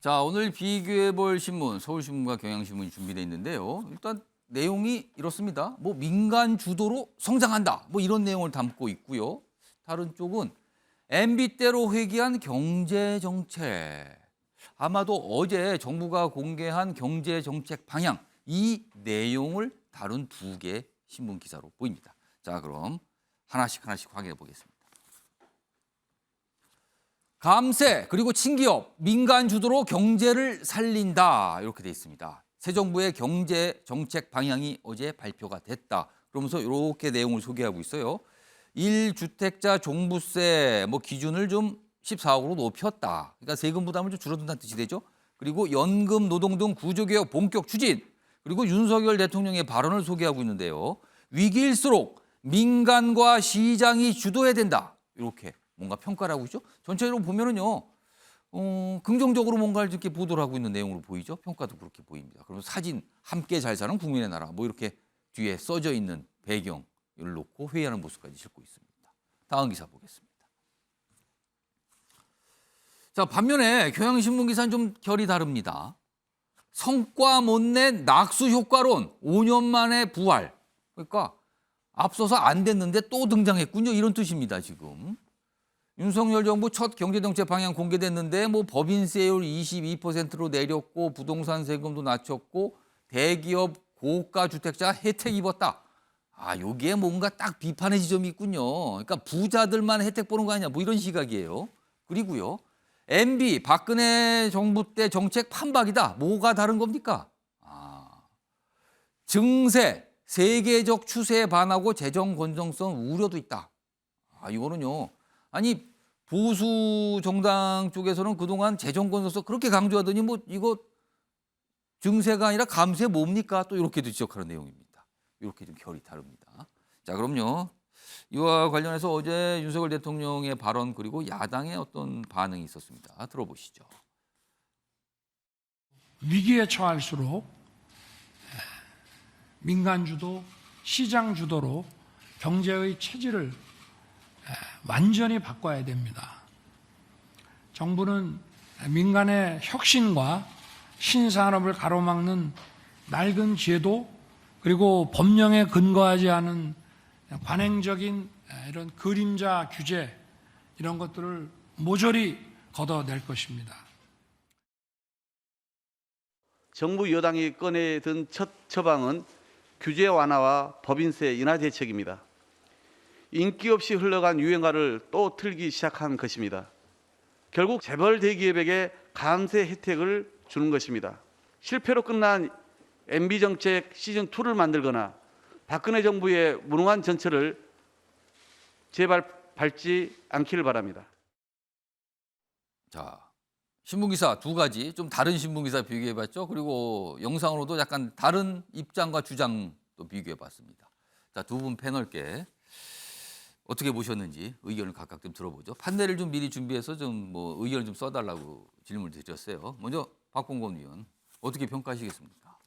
자, 오늘 비교해볼 신문, 서울신문과 경향신문이 준비되어 있는데요. 일단 내용이 이렇습니다. 뭐 민간 주도로 성장한다. 뭐 이런 내용을 담고 있고요. 다른 쪽은 MB 때로 회귀한 경제정책. 아마도 어제 정부가 공개한 경제정책 방향, 이 내용을 다룬 두 개 신문 기사로 보입니다. 자, 그럼 하나씩 확인해 보겠습니다. 감세 그리고 친기업, 민간 주도로 경제를 살린다 이렇게 돼 있습니다. 새 정부의 경제 정책 방향이 어제 발표가 됐다. 그러면서 이렇게 내용을 소개하고 있어요. 1주택자 종부세 기준을 좀 14억으로 높였다. 그러니까 세금 부담을 좀 줄어든다는 뜻이 되죠. 그리고 연금, 노동 등 구조개혁 본격 추진. 그리고 윤석열 대통령의 발언을 소개하고 있는데요. 위기일수록 민간과 시장이 주도해야 된다. 이렇게 뭔가 평가를 하고 있죠. 전체적으로 보면은요, 긍정적으로 뭔가를 이렇게 보도를 하고 있는 내용으로 보이죠. 평가도 그렇게 보입니다. 그리고 사진 함께 잘 사는 국민의 나라 뭐 이렇게 뒤에 써져 있는 배경을 놓고 회의하는 모습까지 싣고 있습니다. 다음 기사 보겠습니다. 자, 반면에 경향신문 기사는 좀 결이 다릅니다. 성과 못 낸 낙수 효과론 5년 만에 부활. 그러니까 앞서서 안 됐는데 또 등장했군요. 이런 뜻입니다, 지금. 윤석열 정부 첫 경제정책 방향 공개됐는데 법인세율 22%로 내렸고 부동산 세금도 낮췄고 대기업 고가 주택자 혜택 입었다. 여기에 뭔가 딱 비판의 지점이 있군요. 그러니까 부자들만 혜택 보는 거 아니냐 이런 시각이에요. 그리고요. MB 박근혜 정부 때 정책 판박이다. 뭐가 다른 겁니까? 증세 세계적 추세에 반하고 재정 건전성 우려도 있다. 이거는요. 보수 정당 쪽에서는 그동안 재정 건전성 그렇게 강조하더니 이거 증세가 아니라 감세 뭡니까? 또 이렇게도 지적하는 내용입니다. 이렇게 좀 결이 다릅니다. 자, 그럼요. 이와 관련해서 어제 윤석열 대통령의 발언 그리고 야당의 어떤 반응이 있었습니다. 들어보시죠. 위기에 처할수록 민간 주도, 시장 주도로 경제의 체질을 완전히 바꿔야 됩니다. 정부는 민간의 혁신과 신산업을 가로막는 낡은 제도 그리고 법령에 근거하지 않은 관행적인 이런 그림자 규제 이런 것들을 모조리 걷어낼 것입니다. 정부 여당이 꺼내든 첫 처방은 규제 완화와 법인세 인하 대책입니다. 인기 없이 흘러간 유행가를 또 틀기 시작한 것입니다. 결국 재벌 대기업에게 감세 혜택을 주는 것입니다. 실패로 끝난 MB 정책 시즌2를 만들거나 박근혜 정부의 무능한 전철을 제발 밟지 않기를 바랍니다. 자, 신문기사 두 가지 좀 다른 신문기사 비교해봤죠. 그리고 영상으로도 약간 다른 입장과 주장도 비교해봤습니다. 자, 두 분 패널께 어떻게 보셨는지 의견을 각각 좀 들어보죠. 판넬을 좀 미리 준비해서 좀 의견을 좀 써달라고 질문을 드렸어요. 먼저 박봉건 의원 어떻게 평가하시겠습니까?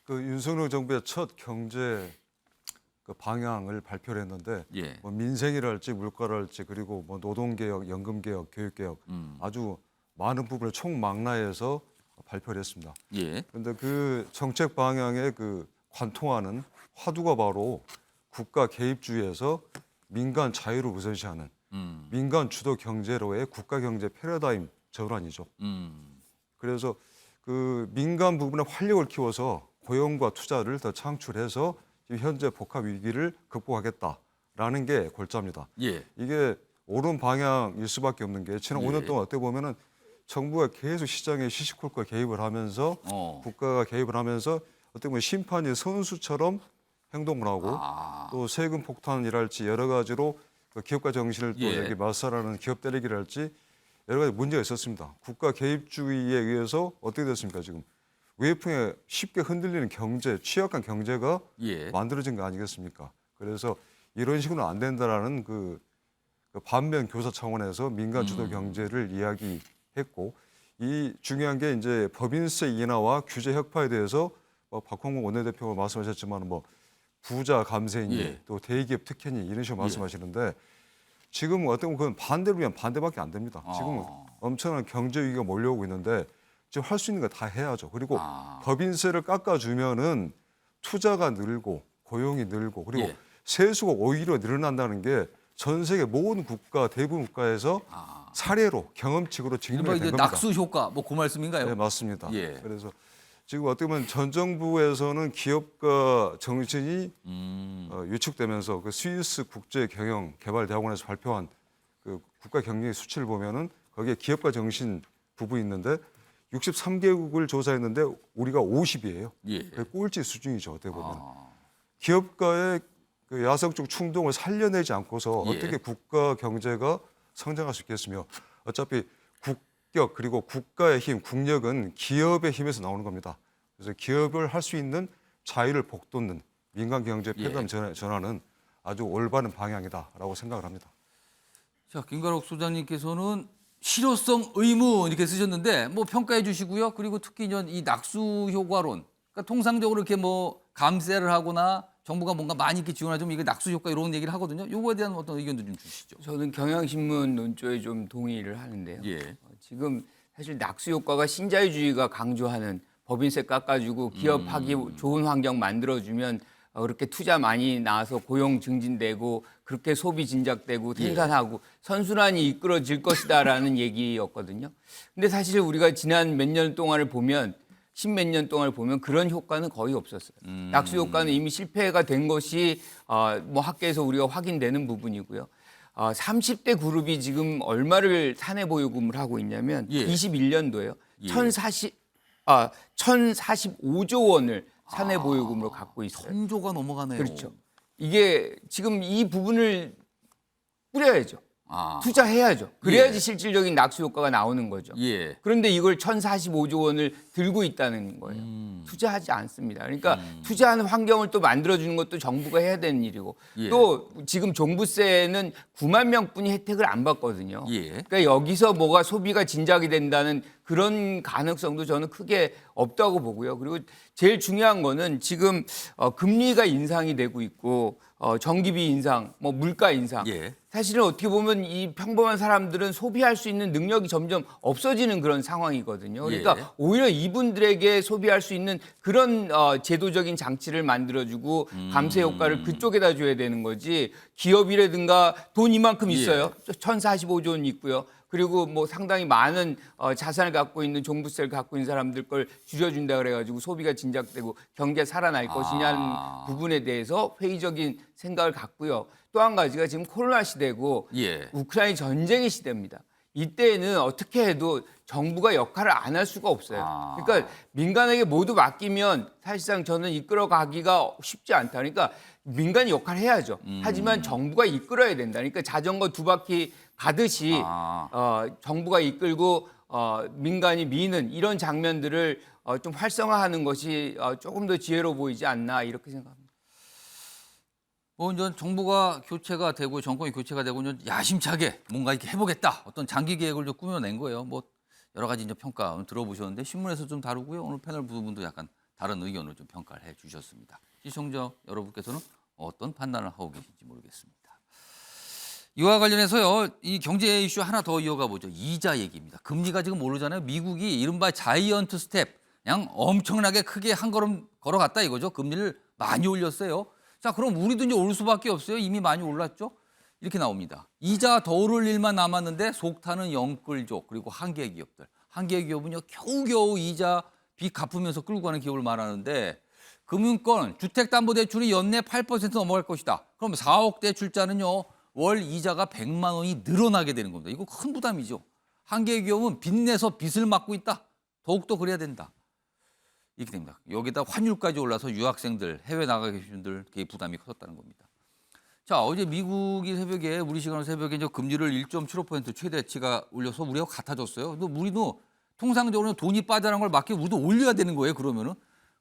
윤석열 정부의 첫 경제 방향을 발표를 했는데 예. 민생이랄지 물가랄지 그리고 노동개혁, 연금개혁, 교육개혁 아주 많은 부분을 총망라해서 발표를 했습니다. 예. 그런데 그 정책 방향에 관통하는 화두가 바로 국가 개입주의에서 민간 자유를 우선시하는 민간 주도 경제로의 국가 경제 패러다임 전환이죠. 그래서 민간 부분에 활력을 키워서 고용과 투자를 더 창출해서 지금 현재 복합 위기를 극복하겠다라는 게 골자입니다. 예. 이게 옳은 방향일 수밖에 없는 게 지난 5년 동안 어떻게 보면은 정부가 계속 시장에 시시콜콜 개입을 하면서 국가가 개입을 하면서 어떻게 보면 심판이 선수처럼 행동을 하고 또 세금 폭탄이랄지 여러 가지로 기업가 정신을 또 여기 맞서라는 기업 때리기랄지 여러 가지 문제가 있었습니다. 국가 개입주의에 의해서 어떻게 됐습니까? 지금 외풍에 쉽게 흔들리는 경제, 취약한 경제가 만들어진 거 아니겠습니까? 그래서 이런 식으로는 안 된다라는 그 반면 교사 차원에서 민간 주도 경제를 이야기했고 이 중요한 게 이제 법인세 인하와 규제 혁파에 대해서 박홍근 원내대표가 말씀하셨지만 부자 감세니 또 대기업 특혜니 이런 식으로 말씀하시는데 지금 어떻게 보면 그건 반대를 위한 반대밖에 안 됩니다. 지금 엄청난 경제 위기가 몰려오고 있는데 지금 할 수 있는 거 다 해야죠. 그리고 법인세를 깎아주면은 투자가 늘고 고용이 늘고 그리고 예. 세수가 오히려 늘어난다는 게 전 세계 모든 국가 대부분 국가에서 사례로 경험칙으로 증명이 이른바 된 이제 겁니다. 낙수 효과 뭐 그 말씀인가요? 네, 맞습니다. 예. 그래서 지금 어떻게 보면 전 정부에서는 기업가 정신이 위축되면서 그 스위스 국제경영개발대학원에서 발표한 그 국가 경영의 수치를 보면은 거기에 기업가 정신 부분이 있는데 63개국을 조사했는데 우리가 50이에요. 예. 꼴찌 수준이죠. 어떻게 보면 기업가의 그 야성적 충동을 살려내지 않고서 예. 어떻게 국가 경제가 성장할 수 있겠으며 어차피 국격 그리고 국가의 힘, 국력은 기업의 힘에서 나오는 겁니다. 그래서 기업을 할 수 있는 자유를 복돋는 민간 경제 폐감 전환은 아주 올바른 방향이다라고 생각을 합니다. 자, 김가록 소장님께서는 실효성 의무 이렇게 쓰셨는데 뭐 평가해 주시고요. 그리고 특히 이 낙수 효과론, 그러니까 통상적으로 이렇게 뭐 감세를 하거나 정부가 뭔가 많이 이렇게 지원하자면 이게 낙수 효과 이런 얘기를 하거든요. 요거에 대한 어떤 의견도 좀 주시죠. 저는 경향신문 논조에 좀 동의를 하는데요. 예. 지금 사실 낙수 효과가 신자유주의가 강조하는 법인세 깎아주고 기업하기 좋은 환경 만들어주면 그렇게 투자 많이 나와서 고용 증진되고 그렇게 소비 진작되고 생산하고 선순환이 이끌어질 것이다라는 얘기였거든요. 근데 사실 우리가 지난 몇 년 동안을 보면 십몇 년 동안을 보면 그런 효과는 거의 없었어요. 낙수 효과는 이미 실패가 된 것이 뭐 학계에서 우리가 확인되는 부분이고요. 30대 그룹이 지금 얼마를 사내 보유금을 하고 있냐면 예. 21년도에요. 예. 1,045조 원을 사내 보유금으로 갖고 있어요. 1000조가 넘어가네요. 그렇죠. 이게 지금 이 부분을 뿌려야죠. 아. 투자해야죠. 그래야지 예. 실질적인 낙수 효과가 나오는 거죠. 예. 그런데 이걸 1,045조 원을 들고 있다는 거예요. 투자하지 않습니다. 그러니까 투자하는 환경을 또 만들어주는 것도 정부가 해야 되는 일이고 예. 또 지금 종부세는 9만 명뿐이 혜택을 안 받거든요. 예. 그러니까 여기서 뭐가 소비가 진작이 된다는 그런 가능성도 저는 크게 없다고 보고요. 그리고 제일 중요한 거는 지금 금리가 인상이 되고 있고 전기비 인상, 뭐 물가 인상. 예. 사실은 어떻게 보면 이 평범한 사람들은 소비할 수 있는 능력이 점점 없어지는 그런 상황이거든요. 그러니까 예. 오히려 이분들에게 소비할 수 있는 그런 제도적인 장치를 만들어주고 감세 효과를 그쪽에다 줘야 되는 거지. 기업이라든가 돈 이만큼 있어요. 1,045조 원 있고요. 그리고 뭐 상당히 많은 자산을 갖고 있는 종부세를 갖고 있는 사람들 걸 줄여준다 그래가지고 소비가 진작되고 경제 살아날 것이냐는 부분에 대해서 회의적인 생각을 갖고요. 또 한 가지가 지금 코로나 시대고 예. 우크라이나 전쟁의 시대입니다. 이때에는 어떻게 해도 정부가 역할을 안 할 수가 없어요. 그러니까 민간에게 모두 맡기면 사실상 저는 이끌어가기가 쉽지 않다. 그러니까 민간이 역할을 해야죠. 하지만 정부가 이끌어야 된다. 그러니까 자전거 두 바퀴 가듯이 정부가 이끌고 민간이 미는 이런 장면들을 좀 활성화하는 것이 조금 더 지혜로워 보이지 않나 이렇게 생각합니다. 뭐 이제 정부가 교체가 되고 정권이 교체가 되고 이제 야심차게 뭔가 이렇게 해보겠다 어떤 장기 계획을 좀 꾸며낸 거예요. 뭐 여러 가지 이제 평가 오늘 들어보셨는데 신문에서 좀 다루고요. 오늘 패널 부분도 약간 다른 의견을 좀 평가를 해주셨습니다. 시청자 여러분께서는 어떤 판단을 하고 계신지 모르겠습니다. 이와 관련해서요, 이 경제 이슈 하나 더 이어가 보죠. 이자 얘기입니다. 금리가 지금 오르잖아요. 미국이 이른바 자이언트 스텝, 그냥 엄청나게 크게 한 걸음 걸어갔다 이거죠. 금리를 많이 올렸어요. 자, 그럼 우리도 이제 오를 수밖에 없어요. 이미 많이 올랐죠. 이렇게 나옵니다. 이자 더 오를 일만 남았는데 속타는 영끌족 그리고 한계 기업들. 한계 기업은요 겨우겨우 이자 빚 갚으면서 끌고 가는 기업을 말하는데 금융권 주택담보대출이 연내 8% 넘어갈 것이다. 그럼 4억 대출자는요 월 이자가 100만 원이 늘어나게 되는 겁니다. 이거 큰 부담이죠. 한계 기업은 빚내서 빚을 막고 있다. 더욱더 그래야 된다. 이렇게 됩니다. 여기다 환율까지 올라서 유학생들, 해외 나가 계신 분들 부담이 커졌다는 겁니다. 자, 어제 미국이 새벽에 우리 시간으로 새벽에 이제 금리를 1.75% 최대치가 올려서 우리하고 같아졌어요. 근데 우리도 통상적으로 돈이 빠져나간 걸 막기 우리도 올려야 되는 거예요. 그러면은.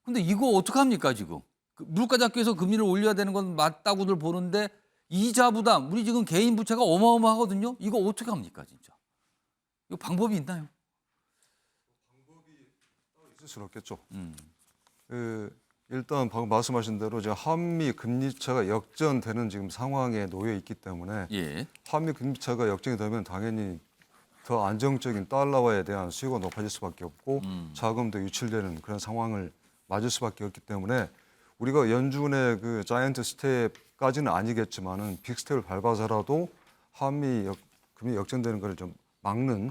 근데 이거 어떡합니까 지금? 물가 잡기에서 금리를 올려야 되는 건 맞다고들 보는데 이자 부담, 우리 지금 개인 부채가 어마어마하거든요. 이거 어떻게 합니까 진짜? 이거 방법이 있나요? 있을 수는 없겠죠. 일단 방금 말씀하신 대로 지금 한미 금리 차가 역전되는 지금 상황에 놓여 있기 때문에 예. 한미 금리 차가 역전이 되면 당연히 더 안정적인 달러화에 대한 수요가 높아질 수밖에 없고 자금도 유출되는 그런 상황을 맞을 수밖에 없기 때문에 우리가 연준의 그 자이언트 스텝까지는 아니겠지만은 빅 스텝을 밟아서라도 한미 금리 역전되는 것을 좀 막는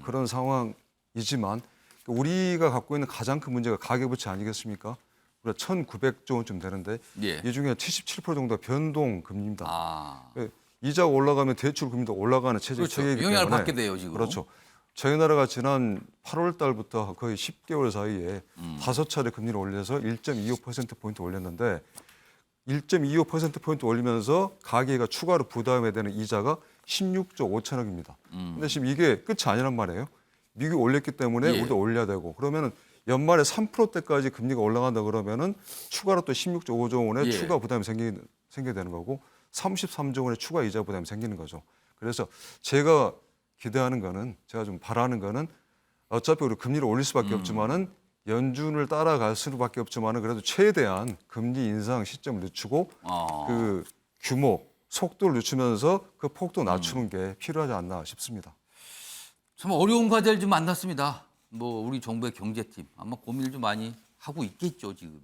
그런 상황이지만 우리가 갖고 있는 가장 큰 문제가 가계부채 아니겠습니까? 우리가 1,900조 원쯤 되는데 예. 이 중에 77% 정도가 변동 금리입니다. 아, 이자가 올라가면 대출 금리도 올라가는 체제이기 그렇죠. 때문에 영향을 받게 돼요 지금. 그렇죠. 저희 나라가 지난 8월 달부터 거의 10개월 사이에 5차례 금리를 올려서 1.25%포인트 올렸는데 1.25%포인트 올리면서 가계가 추가로 부담해야 되는 이자가 16조 5천억입니다. 근데 지금 이게 끝이 아니란 말이에요. 미국이 올렸기 때문에 예. 우리도 올려야 되고 그러면은 연말에 3%대까지 금리가 올라간다 그러면은 추가로 또 16조 5조 원의 예. 추가 부담이 생기게 되는 거고 33조 원의 추가 이자 부담이 생기는 거죠. 그래서 제가 기대하는 거는 제가 좀 바라는 거는 어차피 우리 금리를 올릴 수밖에 없지만은 연준을 따라갈 수밖에 없지만은 그래도 최대한 금리 인상 시점을 늦추고 그 규모, 속도를 늦추면서 그 폭도 낮추는 게 필요하지 않나 싶습니다. 참 어려운 과제를 좀 만났습니다. 뭐 우리 정부의 경제팀 아마 고민을 좀 많이 하고 있겠죠 지금.